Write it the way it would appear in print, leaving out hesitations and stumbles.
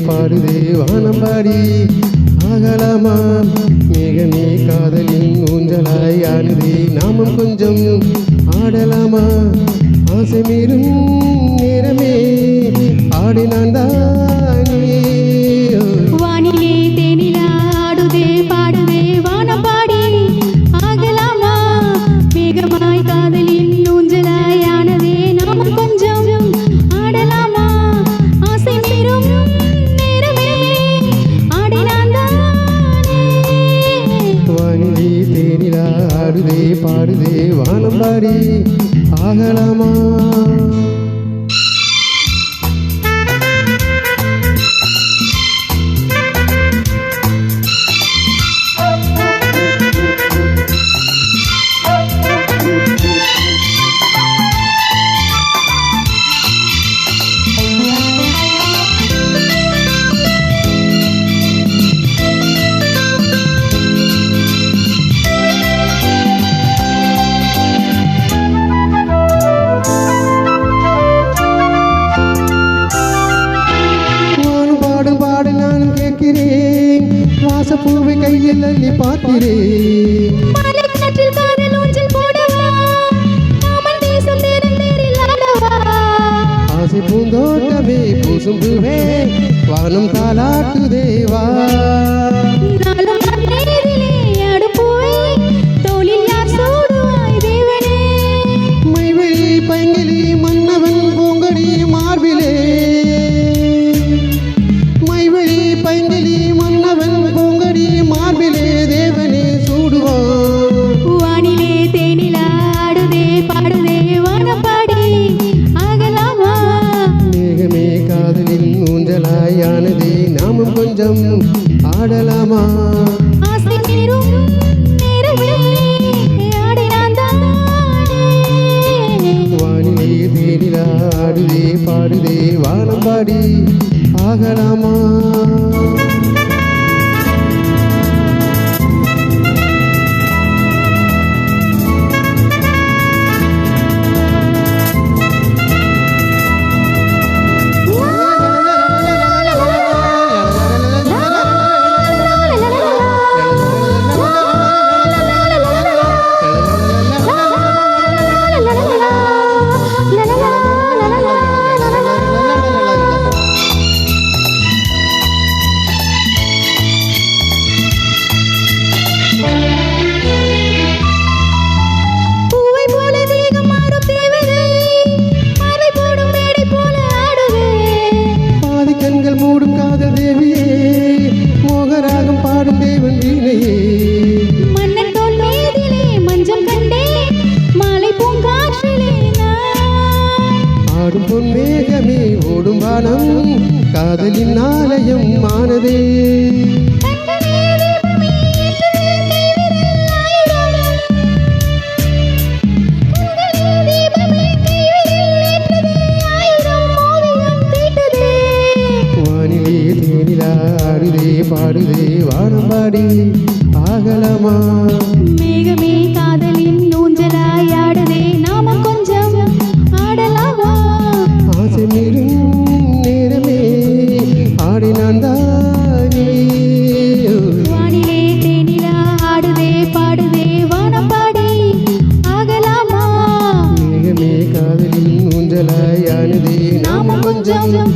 பாடுதே வானம்பாடி ஆகலாமா மேகமே காதலின் ஊஞ்சலாய் ஆடுதே நாமும் கொஞ்சம் ஆடலாமா ஆசை மீறும் நேரமே ஆடினான் தானே வானிலே தேனிலா ஆடுதே பாடுதே வானம் பாடி ஆகலாமா மேகமாய் காதலின் ஊஞ்சலாய் ஆனதே நாம கொஞ்சம் ஆடலாமா ஆசை மீறும் நேரமே ஆடினான் தானே வானிலே தேனிலா ஆடுதே பாடுதே வானம் பாடி ஆகலாமா வாசப்பூவை கையில் அள்ளி பார்க்கிறேன் மலைக்காற்றில் காதல் ஊஞ்சல் போடவா மாமன் தேசம் தேரில் ஆடவா ஆசை பூந்தோட்டமே பூசும் பூவே வானம் தாலாட்டுதேவா நாளும் நேரிலே ஆடும் பூவே தோளில் யார் சூடுவாய் தேவனே மைவெளி பைங்கிலி மன்னவன் பூங்கடி மார்பிலே மைவெளி பைங்கிலி மன்னவன் பூங்கடி மார்பிலே தேவனே சூடுவான் வானிலே தேனிலா ஆடுதே பாடுதே வானம் பாடி ஆகலாமா மேகமே காதலின் ஊஞ்சலாயானதே நாமும் கொஞ்சம் ஆடலாமா ஆசை மீறும் நேரமே ஆடினான் தானே வானிலே தேனிலா ஆடுதே பாடுதே வானம் பாடி ஆகலாமா மூடும் காதல் தேவியே மோகராகம் பாடும் தேவன் வீணையே மன்னன் தோல் மீதிலே மஞ்சள் கண்டே மாலை பூங்காற்றிலே ஆடும் பொன் மேகமே ஓடும் வானம் காதலின் ஆலயம் ஆனதே ஆடுதே பாடுதே வானம் பாடி ஆகலாமா மேகமே காதலின் ஊஞ்சலாய் ஆடுதே நாம கொஞ்சம் ஆடலாமா ஆசை மீறும் நேரமே ஆடினான் தானே வானிலே தேனிலா ஆடுதே பாடுதே வானம் பாடி ஆகலாமா மேகமே காதலின் ஊஞ்சலாய் ஆனதே நாம கொஞ்சம்